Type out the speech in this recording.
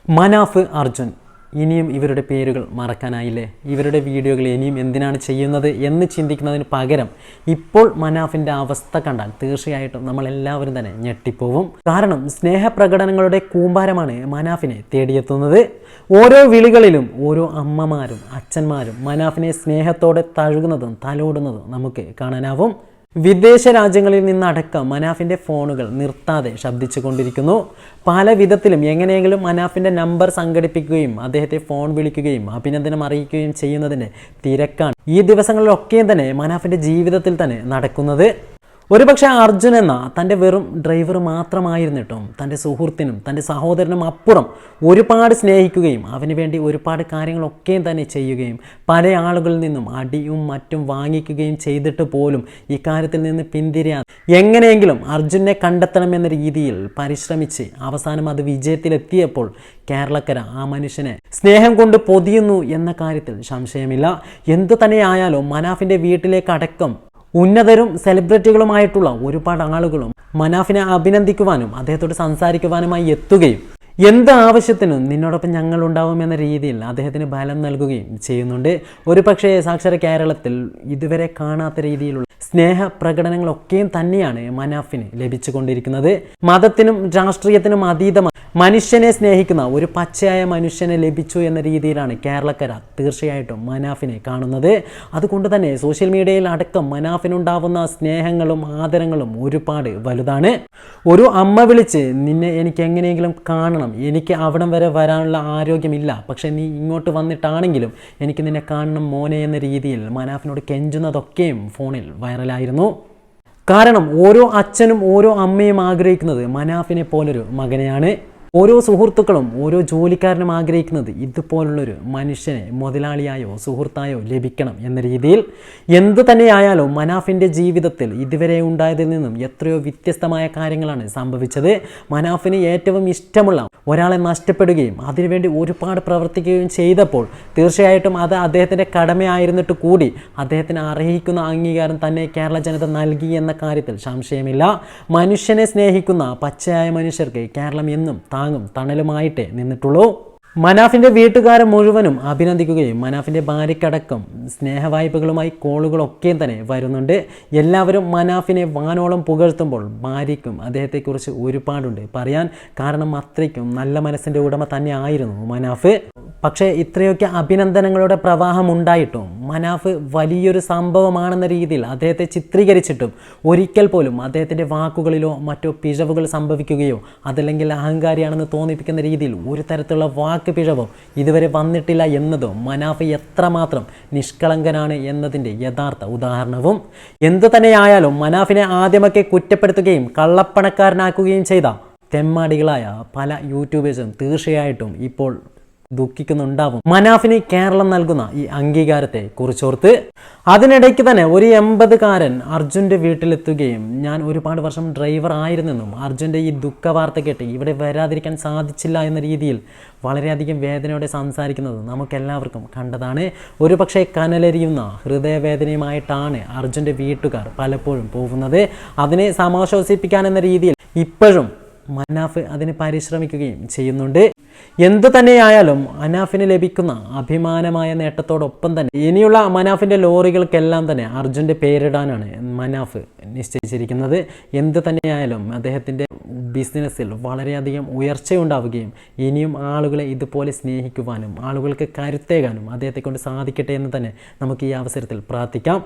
മനാഫ് അർജുൻ ഇനിയും ഇവരുടെ പേരുകൾ മറക്കാനായില്ലേ? ഇവരുടെ വീഡിയോകൾ ഇനിയും എന്തിനാണ് ചെയ്യുന്നത് എന്ന് ചിന്തിക്കുന്നതിന് പകരം ഇപ്പോൾ മനാഫിൻ്റെ അവസ്ഥ കണ്ടാൽ തീർച്ചയായിട്ടും നമ്മളെല്ലാവരും തന്നെ ഞെട്ടിപ്പോവും. കാരണം സ്നേഹപ്രകടനങ്ങളുടെ കൂമ്പാരമാണ് മനാഫിനെ തേടിയെത്തുന്നത്. ഓരോ വിളികളിലും ഓരോ അമ്മമാരും അച്ഛന്മാരും മനാഫിനെ സ്നേഹത്തോടെ തഴുകുന്നതും തലോടുന്നതും നമുക്ക് കാണാനാവും. വിദേശ രാജ്യങ്ങളിൽ നിന്നടക്കം മനാഫിൻ്റെ ഫോണുകൾ നിർത്താതെ ശബ്ദിച്ചു കൊണ്ടിരിക്കുന്നു. പല വിധത്തിലും എങ്ങനെയെങ്കിലും മനാഫിൻ്റെ നമ്പർ സംഘടിപ്പിക്കുകയും അദ്ദേഹത്തെ ഫോൺ വിളിക്കുകയും അഭിനന്ദനം അറിയിക്കുകയും ചെയ്യുന്നതിൻ്റെ തിരക്കാണ് ഈ ദിവസങ്ങളിലൊക്കെയും തന്നെ മനാഫിൻ്റെ ജീവിതത്തിൽ തന്നെ നടക്കുന്നത്. ഒരുപക്ഷെ അർജുൻ എന്ന തൻ്റെ വെറും ഡ്രൈവർ മാത്രമായിരുന്നിട്ടും തൻ്റെ സുഹൃത്തിനും തൻ്റെ സഹോദരനും അപ്പുറം ഒരുപാട് സ്നേഹിക്കുകയും അവന് വേണ്ടി ഒരുപാട് കാര്യങ്ങളൊക്കെയും തന്നെ ചെയ്യുകയും പല ആളുകളിൽ നിന്നും അടിയും മറ്റും വാങ്ങിക്കുകയും ചെയ്തിട്ട് പോലും ഇക്കാര്യത്തിൽ നിന്ന് പിന്തിരിയാതെ എങ്ങനെയെങ്കിലും അർജുനെ കണ്ടെത്തണമെന്ന രീതിയിൽ പരിശ്രമിച്ച് അവസാനം അത് വിജയത്തിലെത്തിയപ്പോൾ കേരളക്കര ആ മനുഷ്യനെ സ്നേഹം കൊണ്ട് പൊതിയുന്നു എന്ന കാര്യത്തിൽ സംശയമില്ല. എന്തു തന്നെയായാലും മനാഫിൻ്റെ വീട്ടിലേക്കടക്കം ഉന്നതരും സെലിബ്രിറ്റികളുമായിട്ടുള്ള ഒരുപാട് ആളുകളും മനാഫിനെ അഭിനന്ദിക്കുവാനും അദ്ദേഹത്തോട് സംസാരിക്കുവാനുമായി എത്തുകയും എന്ത് ആവശ്യത്തിനും നിന്നോടൊപ്പം ഞങ്ങളുണ്ടാവും എന്ന രീതിയിൽ അദ്ദേഹത്തിന് ബലം നൽകുകയും ചെയ്യുന്നുണ്ട്. ഒരു പക്ഷേ സാക്ഷര കേരളത്തിൽ ഇതുവരെ കാണാത്ത രീതിയിലുള്ള സ്നേഹ പ്രകടനങ്ങളൊക്കെയും തന്നെയാണ് മനാഫിന് ലഭിച്ചുകൊണ്ടിരിക്കുന്നത്. മതത്തിനും രാഷ്ട്രീയത്തിനും അതീതമായി മനുഷ്യനെ സ്നേഹിക്കുന്ന ഒരു പച്ചയായ മനുഷ്യനെ ലഭിച്ചു എന്ന രീതിയിലാണ് കേരളക്കര തീർച്ചയായിട്ടും മനാഫിനെ കാണുന്നത്. അതുകൊണ്ട് തന്നെ സോഷ്യൽ മീഡിയയിൽ അടക്കം മനാഫിനുണ്ടാവുന്ന സ്നേഹങ്ങളും ആദരങ്ങളും ഒരുപാട് വലുതാണ്. ഒരു അമ്മ വിളിച്ച് നിന്നെ എനിക്ക് എങ്ങനെയെങ്കിലും കാണണം, എനിക്ക് അവിടം വരെ വരാനുള്ള ആരോഗ്യമില്ല, പക്ഷെ നീ ഇങ്ങോട്ട് വന്നിട്ടാണെങ്കിലും എനിക്ക് നിന്നെ കാണണം മോനെ എന്ന രീതിയിൽ മനാഫിനോട് കെഞ്ചുന്നതൊക്കെയും ഫോണിൽ വൈറലായിരുന്നു. കാരണം ഓരോ അച്ഛനും ഓരോ അമ്മയും ആഗ്രഹിക്കുന്നത് മനാഫിനെ പോലൊരു മകനെയാണ്. ഓരോ സുഹൃത്തുക്കളും ഓരോ ജോലിക്കാരനും ആഗ്രഹിക്കുന്നത് ഇതുപോലുള്ളൊരു മനുഷ്യനെ മുതലാളിയായോ സുഹൃത്തായോ ലഭിക്കണം എന്ന രീതിയിൽ. എന്തു തന്നെയായാലും മനാഫിൻ്റെ ജീവിതത്തിൽ ഇതുവരെ ഉണ്ടായതിൽ നിന്നും എത്രയോ വ്യത്യസ്തമായ കാര്യങ്ങളാണ് സംഭവിച്ചത്. മനാഫിന് ഏറ്റവും ഇഷ്ടമുള്ള ഒരാളെ നഷ്ടപ്പെടുകയും അതിനുവേണ്ടി ഒരുപാട് പ്രവർത്തിക്കുകയും ചെയ്തപ്പോൾ തീർച്ചയായിട്ടും അത് അദ്ദേഹത്തിൻ്റെ കടമയായിരുന്നിട്ട് കൂടി അദ്ദേഹത്തിന് അർഹിക്കുന്ന അംഗീകാരം തന്നെ കേരള ജനത നൽകി എന്ന കാര്യത്തിൽ സംശയമില്ല. മനുഷ്യനെ സ്നേഹിക്കുന്ന പച്ചയായ മനുഷ്യർക്ക് കേരളം എന്നും താങ്ങും തണലുമായിട്ടേ നിന്നിട്ടുള്ളൂ. മനാഫിൻ്റെ വീട്ടുകാരെ മുഴുവനും അഭിനന്ദിക്കുകയും മനാഫിൻ്റെ ഭാര്യയ്ക്കടക്കം സ്നേഹവായ്പകളുമായി കോളുകളൊക്കെയും തന്നെ വരുന്നുണ്ട്. എല്ലാവരും മനാഫിനെ വാനോളം പുകഴ്ത്തുമ്പോൾ ഭാര്യയ്ക്കും അദ്ദേഹത്തെക്കുറിച്ച് ഒരുപാടുണ്ട് പറയാൻ. കാരണം അത്രയ്ക്കും നല്ല മനസ്സിൻ്റെ ഉടമ തന്നെ ആയിരുന്നു മനാഫ്. പക്ഷേ ഇത്രയൊക്കെ അഭിനന്ദനങ്ങളുടെ പ്രവാഹം ഉണ്ടായിട്ടും മനാഫ് വലിയൊരു സംഭവമാണെന്ന രീതിയിൽ അദ്ദേഹത്തെ ചിത്രീകരിച്ചിട്ടും ഒരിക്കൽ പോലും അദ്ദേഹത്തിൻ്റെ വാക്കുകളിലോ മറ്റോ പിഴവുകൾ സംഭവിക്കുകയോ അതല്ലെങ്കിൽ അഹങ്കാരിയാണെന്ന് തോന്നിപ്പിക്കുന്ന രീതിയിൽ ഒരു തരത്തിലുള്ള പിഴവോ ഇതുവരെ വന്നിട്ടില്ല എന്നതോ മനാഫ് എത്രമാത്രം നിഷ്കളങ്കനാണ് എന്നതിൻ്റെ യഥാർത്ഥ ഉദാഹരണവും. എന്തു തന്നെയായാലും മനാഫിനെ ആദ്യമൊക്കെ കുറ്റപ്പെടുത്തുകയും കള്ളപ്പണക്കാരനാക്കുകയും ചെയ്ത തെമ്മാടികളായ പല യൂട്യൂബേഴ്സും തീർച്ചയായിട്ടും ഇപ്പോൾ ദുഃഖിക്കുന്നുണ്ടാവും മനാഫിന് കേരളം നൽകുന്ന ഈ അംഗീകാരത്തെ കുറിച്ചോർത്ത്. അതിനിടയ്ക്ക് തന്നെ ഒരു 80കാരൻ അർജുൻ്റെ വീട്ടിലെത്തുകയും ഞാൻ ഒരുപാട് വർഷം ഡ്രൈവർ ആയിരുന്നെന്നും അർജുൻ്റെ ഈ ദുഃഖ വാർത്ത കേട്ട് ഇവിടെ വരാതിരിക്കാൻ സാധിച്ചില്ല എന്ന രീതിയിൽ വളരെയധികം വേദനയോടെ സംസാരിക്കുന്നത് നമുക്കെല്ലാവർക്കും കണ്ടതാണ്. ഒരു പക്ഷേ കനലെരിയുന്ന ഹൃദയവേദനയുമായിട്ടാണ് അർജുൻ്റെ വീട്ടുകാർ പലപ്പോഴും പോകുന്നത്. അതിനെ സമാശ്വസിപ്പിക്കാനെന്ന രീതിയിൽ ഇപ്പോഴും മനാഫ് അതിന് പരിശ്രമിക്കുകയും ചെയ്യുന്നുണ്ട്. എന്തു തന്നെയായാലും മനാഫിന് ലഭിക്കുന്ന അഭിമാനമായ നേട്ടത്തോടൊപ്പം തന്നെ ഇനിയുള്ള മനാഫിൻ്റെ ലോറികൾക്കെല്ലാം തന്നെ അർജുൻ്റെ പേരിടാനാണ് മനാഫ് നിശ്ചയിച്ചിരിക്കുന്നത്. എന്തു തന്നെയായാലും അദ്ദേഹത്തിൻ്റെ ബിസിനസ്സിൽ വളരെയധികം ഉയർച്ചയുണ്ടാവുകയും ഇനിയും ആളുകളെ ഇതുപോലെ സ്നേഹിക്കുവാനും ആളുകൾക്ക് കരുത്തേകാനും അദ്ദേഹത്തെ കൊണ്ട് സാധിക്കട്ടെ എന്ന് തന്നെ നമുക്ക് ഈ അവസരത്തിൽ പ്രാർത്ഥിക്കാം.